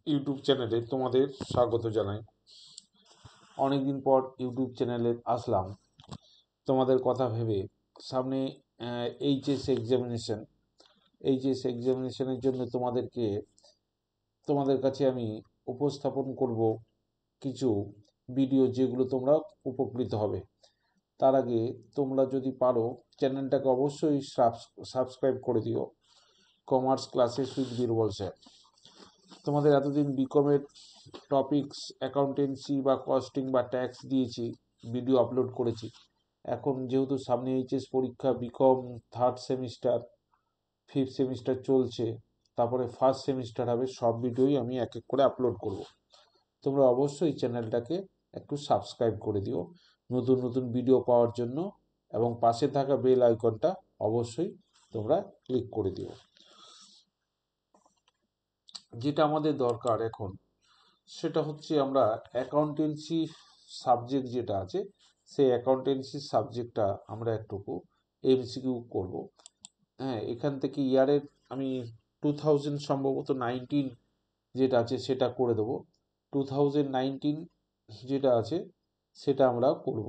YouTube চ্যানেলে তোমাদের স্বাগত জানাই। অনেকদিন পর ইউটিউব চ্যানেলে আসলাম তোমাদের কথা ভেবে। সামনে এইচএস এক্সামিনেশনের জন্য তোমাদের কাছে আমি উপস্থাপন করব কিছু ভিডিও, যেগুলো তোমরা উপকৃত হবে। তার আগে তোমরা যদি পারো চ্যানেলটাকে অবশ্যই সাবস্ক্রাইব করে দিও। Commerce classes with Birbal sir. তোমাদের এতদিন বিকমের টপিকস অ্যাকাউন্টেন্সি বা কস্টিং বা ট্যাক্স দিয়েছি, ভিডিও আপলোড করেছি। এখন যেহেতু সামনে এইচএস পরীক্ষা, BCom third semester, fifth semester চলছে, তারপরে ফার্স্ট সেমিস্টার হবে, সব ভিডিওই আমি এক এক করে আপলোড করব। তোমরা অবশ্যই চ্যানেলটাকে একটু সাবস্ক্রাইব করে দিও নতুন নতুন ভিডিও পাওয়ার জন্য, এবং পাশে থাকা বেল আইকনটা অবশ্যই তোমরা ক্লিক করে দিও। যেটা আমাদের দরকার এখন, সেটা হচ্ছে আমরা অ্যাকাউন্টেন্সি সাবজেক্ট যেটা আছে, সেই অ্যাকাউন্টেন্সি সাবজেক্টটা আমরা একটুকু এমসিকিউ করব। হ্যাঁ, এখান থেকে ইয়ারের আমি 2000 সম্ভবত 19 যেটা আছে সেটা করে দেবো। 2019 যেটা আছে সেটা আমরা করব।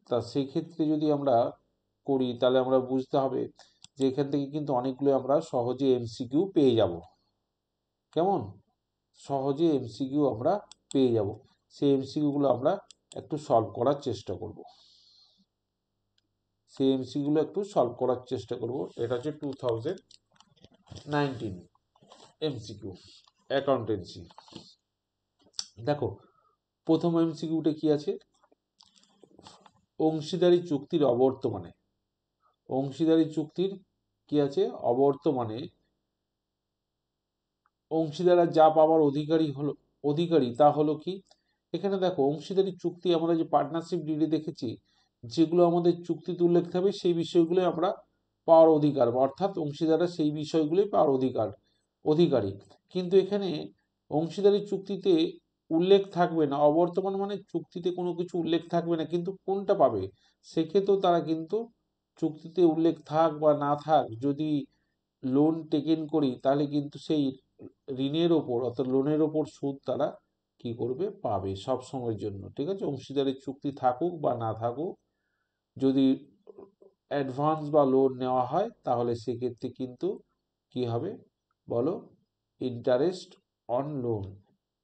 তা সেই ক্ষেত্রে যদি আমরা করি, তাহলে আমরা বুঝতে হবে যে এখান থেকে কিন্তু অনেকগুলো আমরা সহজে এমসিকিউ পেয়ে যাব। কেমন? সহজে এমসিকিউ আমরা পেয়ে যাব। সেই এমসিকিউগুলো আমরা একটু সলভ করার চেষ্টা করব। এটা হচ্ছে 2019 এমসিকিউ অ্যাকাউন্টেন্সি। দেখো, প্রথম এমসিকিউটা কি আছে? অংশীদারি চুক্তির কি আছে? অবর্তমানে অংশীদাররা যা পাওয়ার অধিকারী তা হলো কি? এখানে দেখো, অংশীদারি চুক্তি আমরা যে পার্টনারশিপ ডিডে দেখেছি, যেগুলো আমাদের চুক্তিতে উল্লেখ থাকবে সেই বিষয়গুলোই আমরা পাওয়ার অধিকার, অর্থাৎ অংশীদাররা সেই বিষয়গুলোই পাওয়ার অধিকারী। কিন্তু এখানে অংশীদারি চুক্তিতে উল্লেখ থাকবে না, অবর্তমান মানে চুক্তিতে কোনো কিছু উল্লেখ থাকবে না, কিন্তু কোনটা পাবে? সেক্ষেত্রেও তারা কিন্তু চুক্তিতে উল্লেখ থাক বা না থাক, যদি লোন টেকেন করি, তাহলে কিন্তু সেই ঋণের ওপর অর্থাৎ লোনের ওপর সুদ তারা কি করবে? পাবে সব সময়ের জন্য। ঠিক আছে, অংশীদারের চুক্তি থাকুক বা না থাকুক, যদি অ্যাডভান্স বা লোন নেওয়া হয়, তাহলে সেক্ষেত্রে কিন্তু কি হবে বলো? ইন্টারেস্ট অন লোন,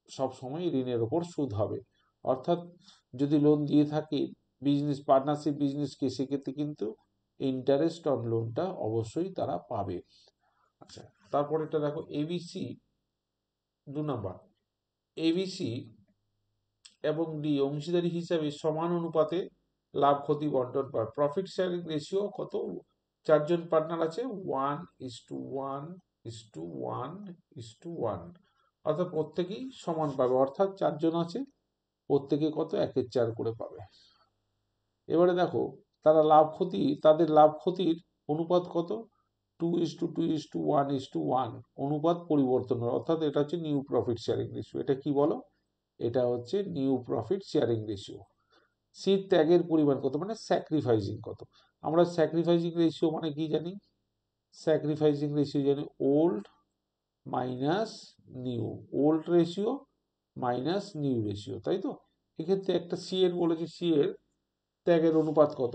সব সময় ঋণের ওপর সুদ হবে। অর্থাৎ যদি লোন দিয়ে থাকে পার্টনারশিপ বিজনেসকে, সেক্ষেত্রে কিন্তু ইন্টারেস্ট অন লোনটা অবশ্যই তারা পাবে। আচ্ছা, তারপর এটা দেখো, এবিসি 2 নম্বর, এবিসি এবং ডি অংশীদারি হিসাবে সমান অনুপাতে লাভ ক্ষতি বন্টন পায়। প্রফিট শেয়ারিং রেশিও কত? 4জন পার্টনার আছে, 1:1:1:1, অর্থাৎ প্রত্যেকেই সমান পাবে। অর্থাৎ 4জন আছে, প্রত্যেকে কত? 1/4 করে পাবে। এবারে দেখো, তাদের লাভ ক্ষতির অনুপাত কত? 2:2:1:1 অনুপাত পরিবর্তন হয়, অর্থাৎ এটা হচ্ছে নিউ প্রফিট শেয়ারিং রেশিও। এটা কি বলো? এটা হচ্ছে new profit sharing ratio. C ত্যাগের পরিমাণ কত, মানে স্যাক্রিফাইসিং কত? আমরা স্যাক্রিফাইসিং রেশিও মানে কি জানি? স্যাক্রিফাইসিং রেশিও জানি old minus new, old ratio minus new ratio, তাই তো? এক্ষেত্রে একটা সি এর বলেছে, সি এর ত্যাগের অনুপাত কত?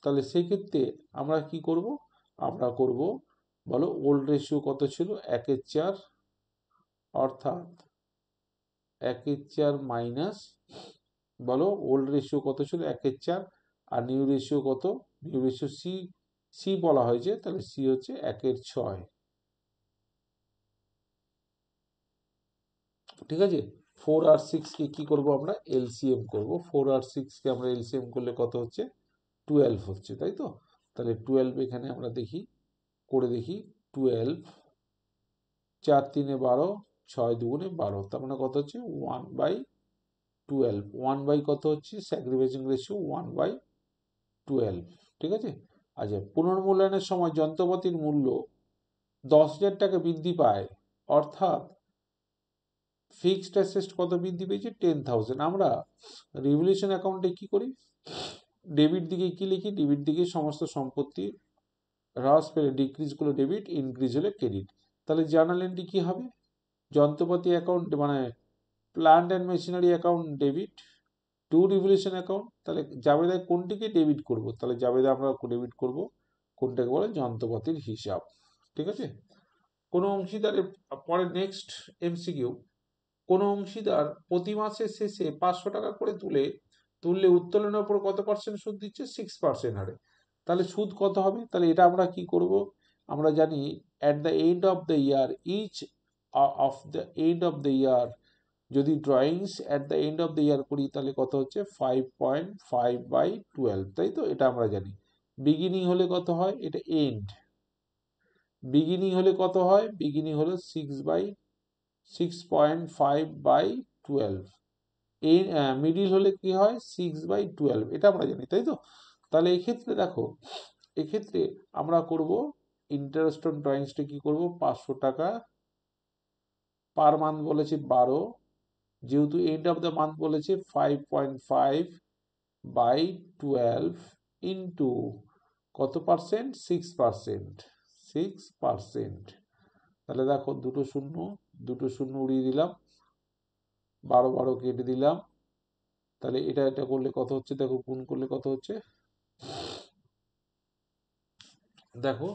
তাহলে সেই ক্ষেত্রে আমরা কি করব? আমরা করব, বলো, ওল্ড রেশিও কত ছিল? 1/4, অর্থাৎ 1/4 মাইনাস, বলো, ওল্ড রেশিও কত ছিল? 1/4। আর নিউ রেশিও কত? নিউ রেশিও সি বলা হয়েছে, তাহলে সি হচ্ছে 1/6। ঠিক আছে, 4 আর 6 কে কি করব? আমরা এলসিএম করব। 4 আর 6 কে আমরা এলসিএম করলে কত হচ্ছে? 12 হচ্ছে, তাই তো? তাহলে 12 এখানে আমরা দেখি 12, 4×3=12, 6×2=12, তার মানে কত হচ্ছে? 1/12। 1 বাই কত হচ্ছে? Sacrificing ratio 1/12। ঠিক আছে। আচ্ছা, পুনর্মূল্যায়নের সময় যন্ত্রপাতির মূল্য 10,000 টাকা বৃদ্ধি পায়, অর্থাৎ ফিক্সড অ্যাসেট কত বৃদ্ধি পেয়েছে? 10,000। আমরা রিভলিউশন অ্যাকাউন্টে কি করি? ডেবিট দিকে কি লিখি? ডেবিট দিকে সমস্ত সম্পত্তি হ্রাস পেলে ডিক্রিজ করলে ডেবিট, ইনক্রিজ হলে ক্রেডিট। তাহলে জার্নাল এন্ট্রি কি হবে? যন্ত্রপাতি অ্যাকাউন্ট মানে plant and machinery account debit, to revaluation account, তাহলে জাবেদায় কোনটিকে ডেবিট করব, তাহলে জাবেদা আমরা ডেবিট করব কোনটাকে বলে যন্ত্রপাতির হিসাব। ঠিক আছে। কোনো অংশীদারের পরে নেক্সট এমসিকিউ, কোনো অংশীদার প্রতি মাসের শেষে 500 টাকা করে তুললে উত্তোলনের উপর কত পার্সেন্ট সুদ দিচ্ছে? 6% হারে। তাহলে সুদ কত হবে? তাহলে এটা আমরা কি করব, আমরা জানি at the end of the year each of the end of the year, যদি drawings at the end of the year করি তাহলে কত হচ্ছে 5.5/12, তাই তো? এটা আমরা জানি। বিগিনিং হলে কত হয়? এটা এন্ড। বিগিনিং হলে কত হয়? বিগিনিং হলো 6.5/12। এই মিডিল হলে কি হয়? 6/12। এটা আমরা জানি, তাই তো? তাহলে এক্ষেত্রে দেখো, এক্ষেত্রে আমরা করব ইন্টারেস্ট অন ড্রয়িংসটা কি করব, 500 টাকা পার মান্থ বলেছে 12, যেহেতু এন্ড অফ দ্য মান্থ বলেছে 5.5/12 ইন্টু কত পার্সেন্ট? 6%। 6%। তাহলে দেখো দুটো শূন্য উড়িয়ে দিলাম, 12 কেটে দিলাম, তাহলে এটা করলে কত হচ্ছে দেখো, গুণ করলে কত হচ্ছে দেখো,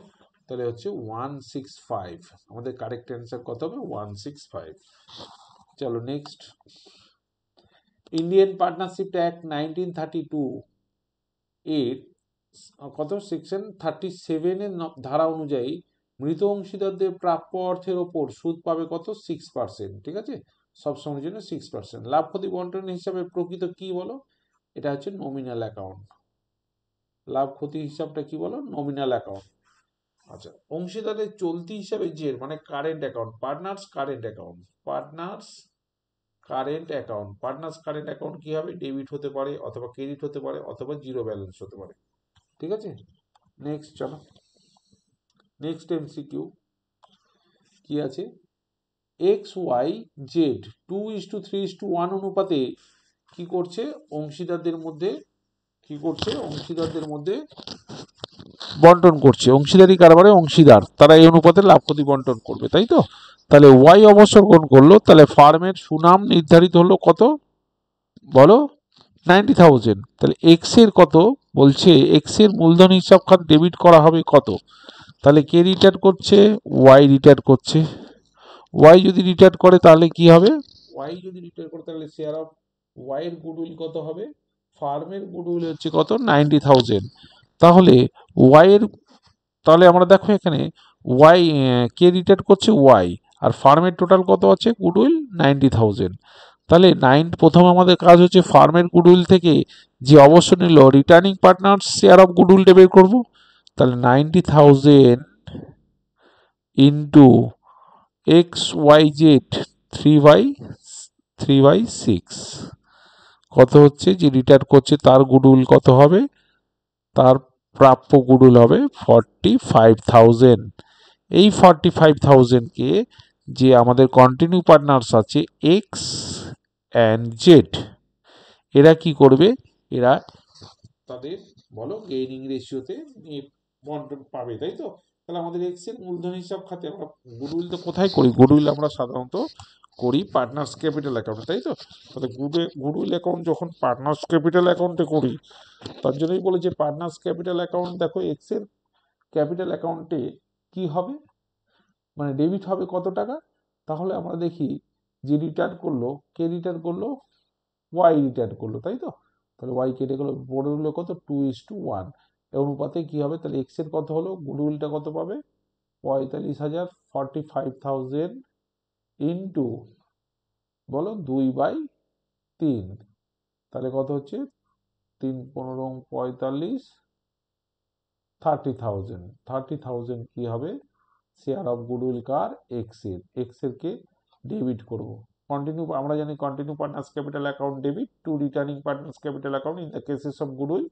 তাহলে হচ্ছে 165। আমাদের কারেক্ট অ্যান্সার কত হবে? 165। চলো নেক্সট, ইন্ডিয়ান পার্টনারশিপ অ্যাক্ট 1932 এর কত সেকশন 37 এর ধারা অনুযায়ী মৃত অংশীদারদের প্রাপ্য অর্থের ওপর সুদ পাবে কত? 6%। ঠিক আছে, সবসময়ের জন্য 6%। লাভ ক্ষতি বন্টন হিসাবে প্রকৃত কি বলো? এটা হচ্ছে নমিনাল অ্যাকাউন্ট। লাভ ক্ষতি হিসাবটা কি বলো? Nominal account. আচ্ছা, অংশীদারের চলতি হিসাবে যে মানে current account, partners current account, partners current account কি হবে? ডেবিট হতে পারে অথবা ক্রেডিট হতে পারে অথবা জিরো ব্যালেন্স হতে পারে। ঠিক আছে, নেক্সট চলো, নেক্সট এমসিকিউ কি আছে? XYZ 2:3:1 অনুপাতে কি করছে? অংশীদারদের মধ্যে বন্টন করছে। অংশীদারি কারবারে অংশীদার তারা এই অনুপাতে লাভ ক্ষতি বন্টন করবে, তাই তো? তাহলে ওয়াই অবসর গ্রহণ করলো, তাহলে ফার্মের সুনাম নির্ধারিত হলো কত বলো? 90,000। তাহলে এক্স এর কত বলছে? এক্স এর মূলধন হিসাব খাত ডেবিট করা হবে কত? তাহলে কে রিটার্ন করছে? ওয়াই রিটার্ন করছে। ওয়াই যদি রিটার্ন করে তাহলে কি হবে? ওয়াই যদি রিটার্ন করে তাহলে শেয়ার অফ ওয়াই এর গুডউইল কত হবে? ফার্মের গুডউইল হচ্ছে কত? 90,000। তাহলে ওয়াই এর, তাহলে আমরা দেখো এখানে ওয়াই কে রিটার্ন করছে? ওয়াই। আর ফার্মের টোটাল কত আছে? গুডউইল 90,000। তাহলে প্রথম আমাদের কাজ হচ্ছে ফার্মের গুডউইল থেকে যে অবসর নিল রিটার্নিং পার্টনার শেয়ার অফ গুডউইলটা বের করবো। তাহলে 90,000 ইন্টু XYZ 3/6 কত হচ্ছে? যে রিটার্ন করছে তার গুডউইল কত হবে? তার প্রাপ্য গুডউইল হবে 45,000। এই 45,000কে যে আমাদের কন্টিনিউ পার্টনার্স আছে এক্স অ্যান্ড জেড, এরা কি করবে? এরা তাদের বলো গেইনিং রেশিওতে বন্টন পাবে, তাই তো? তাহলে আমাদের এক্স এর মূলধন হিসাব খাতে আমরা গুডউইল তো কোথায় করি? গুডউইল আমরা সাধারণত করি পার্টনার্স ক্যাপিটাল অ্যাকাউন্টে, তাই তো? তাহলে গুডউইল অ্যাকাউন্ট যখন পার্টনার্স ক্যাপিটাল অ্যাকাউন্টে করি, তার জন্যই বলে যে পার্টনার্স ক্যাপিটাল অ্যাকাউন্ট, দেখো এক্স এর ক্যাপিটাল অ্যাকাউন্টে কি হবে? মানে ডেবিট হবে কত টাকা? তাহলে আমরা দেখি যে রিটার্ন করলো, কে রিটার্ন করলো? ওয়াই রিটার্ন করলো, তাই তো? তাহলে ওয়াই কেটে গেলো, পড়ে হলো কত? 2:1। এ অনুপাতে কি হবে? তাহলে এক্স এর কত হলো? গুডউইলটা কত পাবে? 45,000, 45,000 ইন্টু বলো 2/3, তাহলে কত হচ্ছে? 3×15=45, 30,000 কি হবে? Share of goodwill car? X এর কে ডেবিট করব। কন্টিনিউ আমরা জানি continue partners capital account debit two returning partners capital account in the cases of goodwill.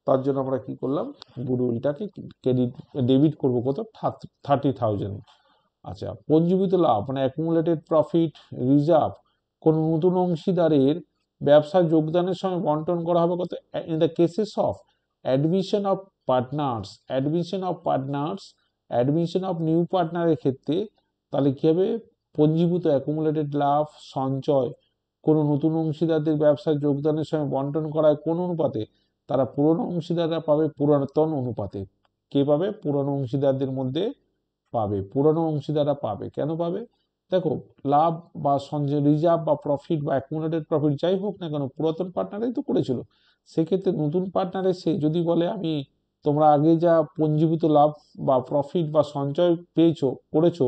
তার জন্য আমরা কি করলাম? গুডউইলটাকে ডেবিট করব কত? 30,000। আচ্ছা, পঞ্জীবিত লাভ মানে অ্যাকুমুলেটেড প্রফিট রিজার্ভ কোন নতুন অংশীদারের ব্যবসায় যোগদানের সময় বন্টন করা হবে কত? In the cases of admission of admission of new পার্টনারের ক্ষেত্রে তাহলে কি হবে? পঞ্জীভূত অ্যাকুমুলেটেড লাভ সঞ্চয় কোনো নতুন অংশীদারদের ব্যবসায় যোগদানের সময় বন্টন করায় কোন অনুপাতে, তারা পুরনো অংশীদাররা পাবে পুরাতন অনুপাতে। কে পাবে? পুরনো অংশীদারদের মধ্যে পাবে, পুরনো অংশীদাররা পাবে। কেন পাবে? দেখো, লাভ বা সঞ্চয়, রিজার্ভ বা প্রফিট বা অ্যাকুমুলেটেড প্রফিট যাই হোক না কেন, পুরাতন পার্টনারই তো করেছিল। সেক্ষেত্রে নতুন পার্টনারের সে যদি বলে আমি, তোমরা আগে যা পঞ্জীভূত লাভ বা প্রফিট বা সঞ্চয় করেছো,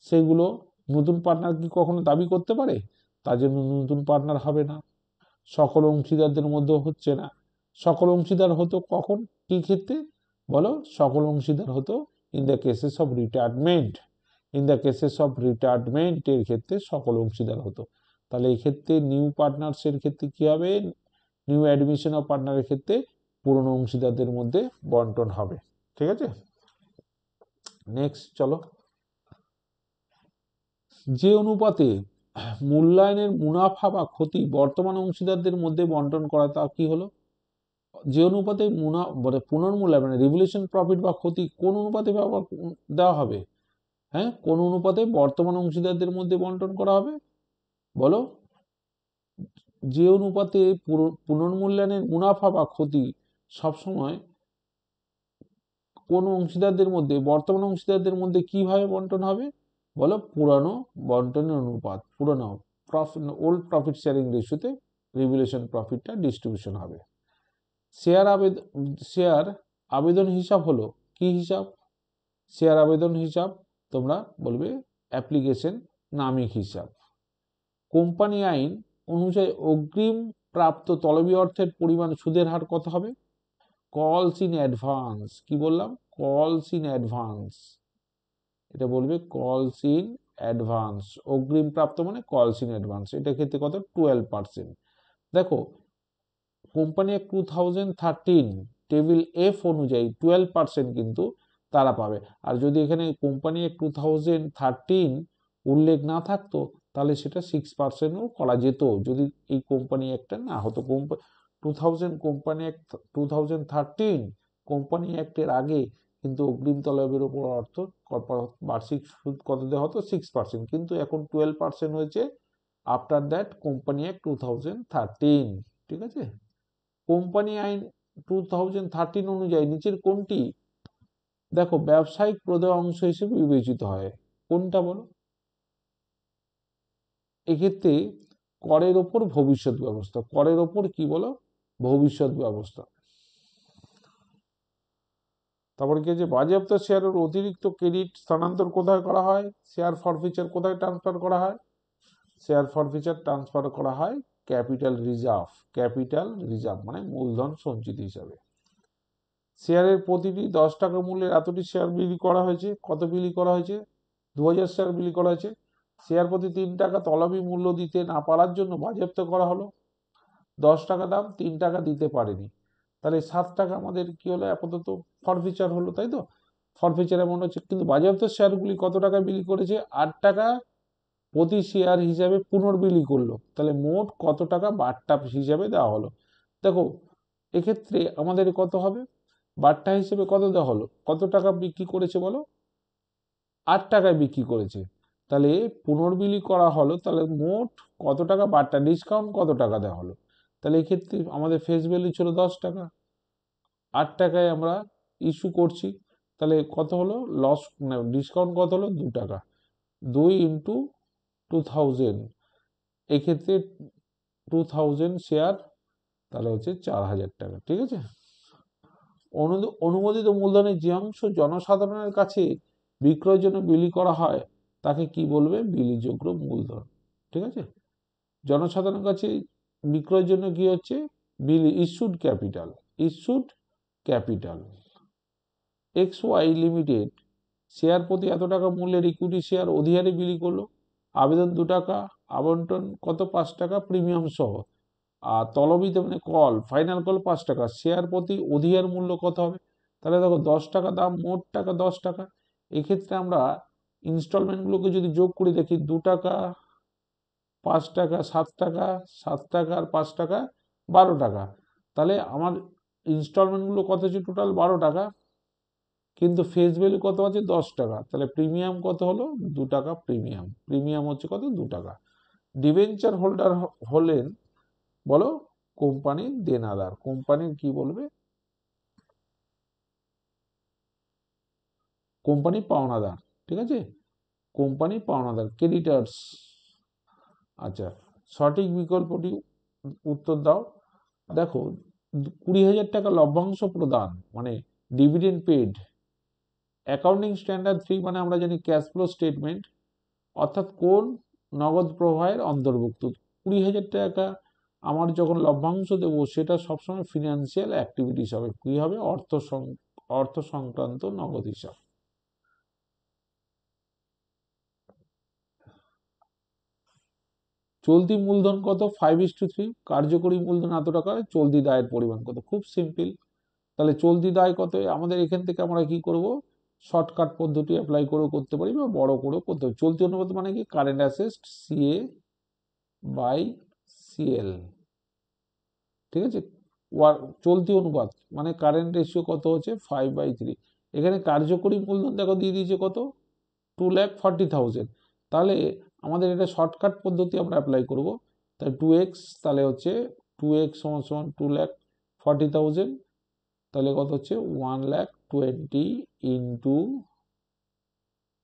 সেগুলো নতুন পার্টনার কি কখনো দাবি করতে পারে? তার জন্য নতুন পার্টনার হবে না। সকল অংশীদারদের মধ্যে হচ্ছে না। সকল অংশীদার হতো কখন, কি ক্ষেত্রে বলো? সকল অংশীদার হতো in the cases of retirement. In the cases of রিটায়ারমেন্টের ক্ষেত্রে সকল অংশীদার হতো। তাহলে এই ক্ষেত্রে নিউ পার্টনার্সের ক্ষেত্রে কি হবে? নিউ অ্যাডমিশন অফ পার্টনারের ক্ষেত্রে পুরনো অংশীদারদের মধ্যে বন্টন হবে। ঠিক আছে, নেক্সট চলো। যে অনুপাতে মূল্যায়নের মুনাফা বা ক্ষতি বর্তমান অংশীদারদের মধ্যে বন্টন করা, তা কি হলো? যে অনুপাতে পুনর্মূল্যায়ন মানে রিভলিউশন প্রফিট বা ক্ষতি কোন অনুপাতে দেওয়া হবে? হ্যাঁ, কোন অনুপাতে বর্তমান অংশীদারদের মধ্যে বন্টন করা হবে বলো? যে অনুপাতে পুনর্মূল্যায়নের মুনাফা বা ক্ষতি সবসময় কোন অংশীদারদের মধ্যে, বর্তমান অংশীদারদের মধ্যে কিভাবে বন্টন হবে বলো? পুরানো বন্টনের অনুপাত, পুরানো প্রফিট, ওল্ড প্রফিট শেয়ারিং রেশিওতে রিভলিউশন প্রফিটটা ডিস্ট্রিবিউশন হবে। শেয়ার আবেদন হিসাব হলো কি হিসাব? শেয়ার আবেদন হিসাব তোমরা বলবে অ্যাপ্লিকেশন নামিক হিসাব। কোম্পানি আইন অনুযায়ী অগ্রিম প্রাপ্ত তলবি অর্থের পরিমাণ সুদের হার কত হবে? কলস ইন অ্যাডভান্স। কি বললাম? কলস ইন অ্যাডভান্স। এটা বলবে কলস ইন অ্যাডভান্স। অগ্রিম প্রাপ্ত মানে কলস ইন অ্যাডভান্স। এটা ক্ষেত্রে কত? 12%। দেখো, কোম্পানি অ্যাক্ট 2013 টেবিল এফ অনুযায়ী 12% কিন্তু তারা পাবে। আর যদি এখানে কোম্পানি অ্যাক্ট 2013 উল্লেখ না থাকতো, তাহলে সেটা 6%ও করা যেত যদি এই কোম্পানি অ্যাক্টটা না হতো। কোম্পানি অ্যাক্ট 2013 কোম্পানি অ্যাক্টের আগে কিন্তু অগ্রিম তলবের উপর অর্থ বার্ষিক সুদ কত দেওয়া হতো? 6%, কিন্তু এখন 12% হয়েছে আফটার দ্যাট কোম্পানি অ্যাক্ট 2013। ঠিক আছে, কোম্পানি আইন 2013 অনুযায়ী নিচের কোনটি দেখো ব্যবসায়িক প্রদেয় অংশ হিসেবে বিবেচিত হয়? কোনটা বলো? এক্ষেত্রে করের ওপর ভবিষ্যৎ ব্যবস্থা। করের ওপর কি বলো? ভবিষ্যৎ ব্যবস্থা। তারপরে কি হচ্ছে? বাজেয়াপ্ত শেয়ারের অতিরিক্ত ক্রেডিট স্থানান্তর কোথায় করা হয়? শেয়ার ফরফিচার কোথায় ট্রান্সফার করা হয়? শেয়ার ফরফিচার ট্রান্সফার করা হয় ক্যাপিটাল রিজার্ভ। ক্যাপিটাল রিজার্ভ মানে মূলধন সঞ্চিত হিসাবে। শেয়ারের প্রতিটি 10 টাকা মূল্যের এতটি শেয়ার বিলি করা হয়েছে। কত বিলি করা হয়েছে? 2000 শেয়ার বিলি করা হয়েছে। শেয়ার প্রতি 3 টাকা তলবি মূল্য দিতে না পারার জন্য বাজেয়াপ্ত করা হলো। 10 টাকা দাম, 3 টাকা দিতে পারেনি, তাহলে 7 টাকা আমাদের কি হলো? আপাতত ফরফিচার হলো, তাই তো? ফরফিচার অ্যামাউন্ট হচ্ছে, কিন্তু বাজেয়াপ্ত শেয়ারগুলি কত টাকা বিলি করেছে? 8 টাকা প্রতি শেয়ার হিসাবে পুনর্বিলি করলো। তাহলে মোট কত টাকা বাট্টা হিসাবে দেওয়া হলো? দেখো, এক্ষেত্রে আমাদের কত হবে? বাট্টা হিসেবে কত দেওয়া হলো? কত টাকা বিক্রি করেছে বলো? 8 টাকায় বিক্রি করেছে। তাহলে পুনর্বিলি করা হলো, তাহলে মোট কত টাকা বাট্টা, ডিসকাউন্ট কত টাকা দেওয়া হলো? তাহলে এক্ষেত্রে আমাদের ফেস ভ্যালু ছিল 10 টাকা, 8 টাকায় আমরা ইস্যু করছি, তাহলে কত হলো? লস, ডিসকাউন্ট কত হলো? 2 টাকা। 2 ইন্টু 2000, এক্ষেত্রে 2000 শেয়ার, তাহলে হচ্ছে 4000 টাকা। ঠিক আছে, অনুমোদিত মূলধনের যে অংশ জনসাধারণের কাছে বিক্রয়ের জন্য বিলি করা হয় তাকে কি বলবে? বিলিযোগ্য মূলধন। ঠিক আছে, জনসাধারণের কাছে বিক্রয়ের জন্য কি হচ্ছে? Issued capital. Issued capital. X Y limited share প্রতি এত টাকা মূল্যের ইকুইটি শেয়ার অধিহারে বিলি করলো। আবেদন 2 টাকা, আবন্টন কত? 5 টাকা প্রিমিয়াম সহ। আর তলবিতে মানে কল, ফাইনাল কল 5 টাকা। শেয়ার প্রতি অধিহার মূল্য কত হবে? তাহলে দেখো 10 টাকা দাম, মোট টাকা 10 টাকা। এক্ষেত্রে আমরা ইনস্টলমেন্টগুলোকে যদি যোগ করে দেখি, 2 টাকা, 5 টাকা, 7 টাকা, 7 টাকা আর 5 টাকা 12 টাকা। তাহলে আমার ইনস্টলমেন্টগুলো কত হচ্ছে? টোটাল 12 টাকা। কিন্তু ফেস ভ্যালু কত আছে 10 টাকা, তাহলে প্রিমিয়াম কত হলো 2 টাকা। প্রিমিয়াম প্রিমিয়াম হচ্ছে কত 2 টাকা। ডিবেঞ্চার হোল্ডার হলেন বলো কোম্পানির দেনাদার। কোম্পানির কি বলবে, কোম্পানি পাওনাদার, ঠিক আছে, কোম্পানি পাওনাদার ক্রেডিটার্স। আচ্ছা, সঠিক বিকল্পটি উত্তর দাও। দেখো 20,000 টাকা লভ্যাংশ প্রদান মানে ডিভিডেন্ড পেড। অ্যাকাউন্টিং স্ট্যান্ডার্ড 3 মানে আমরা জানি ক্যাশ ফ্লো স্টেটমেন্ট, অর্থাৎ কোন নগদ প্রবাহের অন্তর্ভুক্ত। 20,000 টাকা আমার যখন লভ্যাংশ দেবো সেটা সবসময় ফিনান্সিয়াল অ্যাক্টিভিটিস হবে, কি হবে অর্থ সংক্রান্ত নগদ হিসাব। চলতি মূলধন কত 5:3। কার্যকরী মূলধন এত টাকা, চলতি দায়ের পরিমাণ কত, খুব সিম্পল। তাহলে চলতি দায় কত, আমাদের এখান থেকে আমরা কি করব, শর্টকাট পদ্ধতি অ্যাপ্লাই করেও করতে পারি বা বড় করেও করতে পারি। চলতি অনুপাত মানে কি, current assets CA by CL, ঠিক আছে। চলতি অনুপাত মানে কারেন্ট রেশিও কত হচ্ছে 5/3। এখানে কার্যকরী মূলধন দেখো দিয়ে দিয়েছে কত 2,40,000। তাহলে আমাদের এটা শর্টকাট পদ্ধতি আমরা অ্যাপ্লাই করব। তাই 2x, তাহলে হচ্ছে 2x = 2,40,000, তাহলে কত হচ্ছে 1,20,000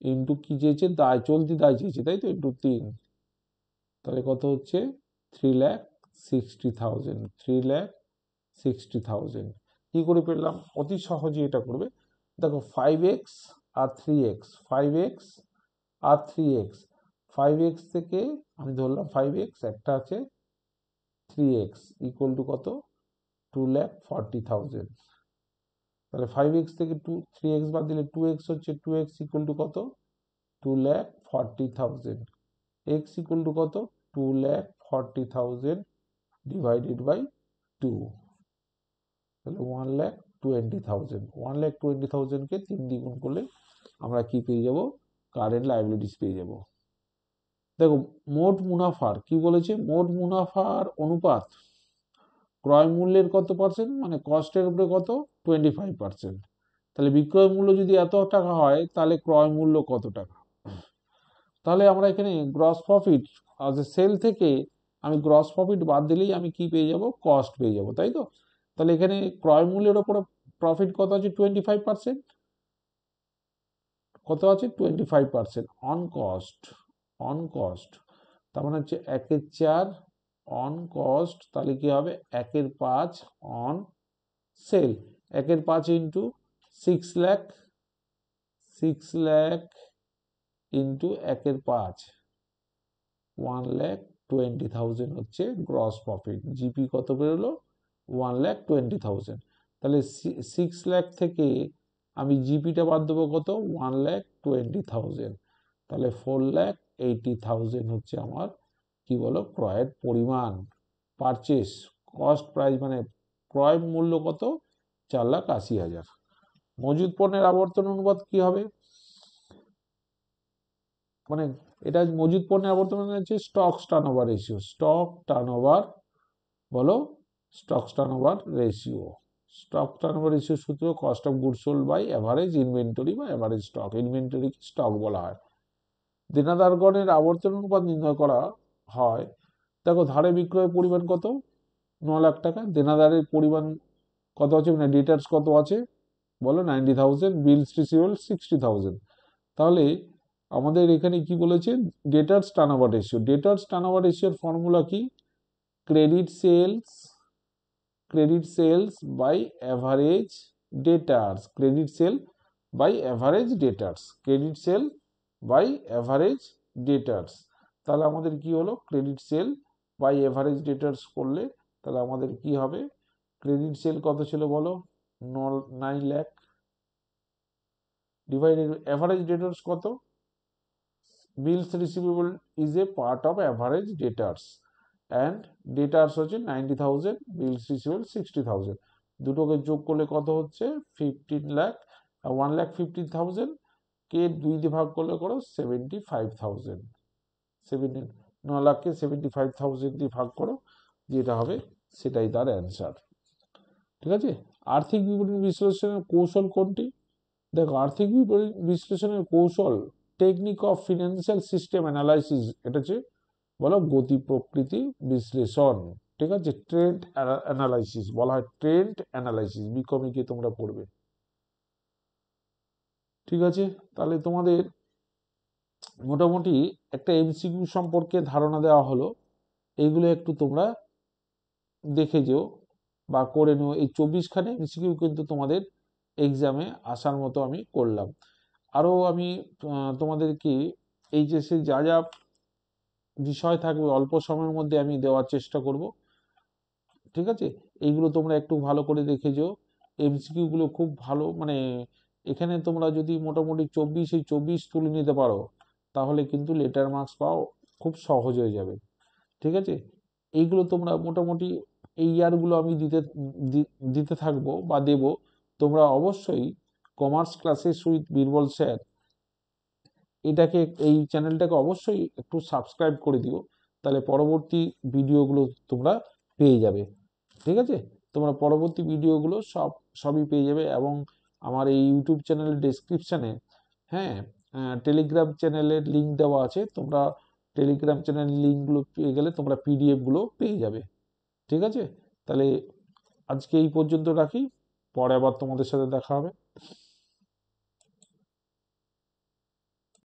ইন্টু কি চেয়েছে দায়, চলতি দায় চেয়েছে তাই তো, ইন্টু 3, তাহলে কত হচ্ছে 3,60,000। 3,60,000 কি করে পেলাম, অতি সহজে এটা করবে। দেখো 5x আর 3x, 5x আর 3x, 5x থেকে আমি ধরলাম 5x, একটা আছে 3x ইকুয়াল টু কত 2,40,000। তাহলে 5x থেকে 3x বাদ দিলে 2x হচ্ছে, 2x ইকুয়াল টু কত 2,40,000। x ইকুয়াল টু কত 2,40,000 ডিভাইডেড বাই 2, তাহলে 1,20,000। 1,20,000কে 3 দিয়ে গুণ করলে আমরা কি পেয়ে যাব, কারেন্ট লায়াবিলিটিস পেয়ে যাব। দেখো মোট মুনাফার কি বলেছে, মোট মুনাফার অনুপাত ক্রয় মূল্যের কত পার্সেন্ট, মানে কস্টের উপরে কত 25%। তাহলে বিক্রয় মূল্য যদি এত টাকা হয় তাহলে ক্রয় মূল্য কত টাকা। তাহলে আমরা এখানে গ্রস প্রফিট সেল থেকে আমি গ্রস প্রফিট বাদ দিলেই আমি কি পেয়ে যাব, কস্ট পেয়ে যাব, তাই তো। তাহলে এখানে ক্রয় মূল্যের ওপরে প্রফিট কত আছে 25%, কত আছে 25% অন কস্ট। অন কস্ট তার মানে হচ্ছে 1/4 অন কস্ট, তাহলে কি হবে 1/5 on sell. 1/5 into 6 lakh, 6 lakh into 1/5, 1,20,000 হচ্ছে গ্রস প্রফিট। জিপি কত বেরোলো 1,20,000। তাহলে 6 লাখ থেকে আমি জিপিটা বাদ দেবো কত 1,20,000, তাহলে 4,80,000 হচ্ছে আমার কি বলো ক্রয়ের পরিমাণ। পারচেস কস্ট প্রাইস মানে ক্রয় মূল্য কত 4,80,000। মজুদ পণ্যের আবর্তন অনুপাত কি হবে, মানে এটা মজুদ পণ্যের আবর্তন মানে হচ্ছে stock turnover ratio. Stock turnover বলো, stock turnover ratio. Stock turnover ratio সূত্র cost of goods sold by average inventory বা এভারেজ স্টক। ইনভেন্টরিকে স্টক বলা হয়। দেনাদারগণের আবর্তন অনুপাত নির্ণয় করা হয়। দেখো ধারে বিক্রয়ের পরিমাণ কত 9 লাখ টাকা, দেনাদারের পরিমাণ কত আছে, মানে ডেটার্স কত আছে বলো 90,000, বিলস রিসিভেবল 60,000। তাহলে আমাদের এখানে কি বলেছে, debtors turnover ratio. Debtors turnover রেশিওর ফর্মুলা কি, credit sales, credit sales by average debtors. Credit sale by average debtors, credit sale by average debtors. তাহলে আমাদের কি হলো, credit sale by average debtors করলে তাহলে আমাদের কি হবে, ক্রেডিট সেল কত ছিল বলো 9 লাখ, ডিভাইডেড অ্যাভারেজ ডেটার্স কত, bills receivable is a part of average debtors and debtors হচ্ছে 90,000, বিলস রিসিভেবল 60,000। দুটোকে যোগ করলে কত হচ্ছে 15 লাখ, 1,15,000 কে 2 দিয়ে ভাগ করলে করো 75,000। 9 লাখকে 75,000 দিয়ে ভাগ করো, যেটা হবে সেটাই তার অ্যান্সার, ঠিক আছে। আর্থিক বিবরণী বিশ্লেষণের কৌশল কোনটি, দেখো আর্থিক বিশ্লেষণের কৌশল, technique of financial system analysis, এটা হচ্ছে বলো গতি প্রকৃতি বিশ্লেষণ। ঠিক আছে, ট্রেন্ড অ্যানালাইসিস বলা হয়, ট্রেন্ড অ্যানালাইসিস বিকমে কি তোমরা পড়বে। ঠিক আছে, তাহলে তোমাদের মোটামুটি একটা এমসিকিউ সম্পর্কে ধারণা দেওয়া হলো। এইগুলো একটু তোমরা দেখে যেও বা করে নিও। এই 24খানা এমসিকিউ কিন্তু তোমাদের এক্সামে আসার মতো আমি করলাম। আরও আমি তোমাদের কি এইচএসে যা যা বিষয় থাকবে অল্প সময়ের মধ্যে আমি দেওয়ার চেষ্টা করব। ঠিক আছে, এইগুলো তোমরা একটু ভালো করে দেখে যেও। এমসিকিউগুলো খুব ভালো, মানে এখানে তোমরা যদি মোটামুটি 24 তুলে নিতে পারো তাহলে কিন্তু লেটার মার্কস পাও খুব সহজ হয়ে যাবে। ঠিক আছে, এইগুলো তোমরা মোটামুটি এই ইয়ারগুলো আমি দিতে থাকবো বা দেব। তোমরা অবশ্যই commerce classes with Birbal sir এটাকে, এই চ্যানেলটাকে অবশ্যই একটু সাবস্ক্রাইব করে দিও, তাহলে পরবর্তী ভিডিওগুলো তোমরা পেয়ে যাবে। ঠিক আছে, তোমরা পরবর্তী ভিডিওগুলো সবই পেয়ে যাবে। এবং আমার এই ইউটিউব চ্যানেলের ডেসক্রিপশানে, হ্যাঁ, টেলিগ্রাম চ্যানেলের লিঙ্ক দেওয়া আছে, তোমরা টেলিগ্রাম চ্যানেলের লিঙ্কগুলো পেয়ে গেলে তোমরা পিডিএফগুলো পেয়ে যাবে। ঠিক আছে, তাহলে আজকে এই পর্যন্ত রাখি, পরে আবার তোমাদের সাথে দেখা হবে।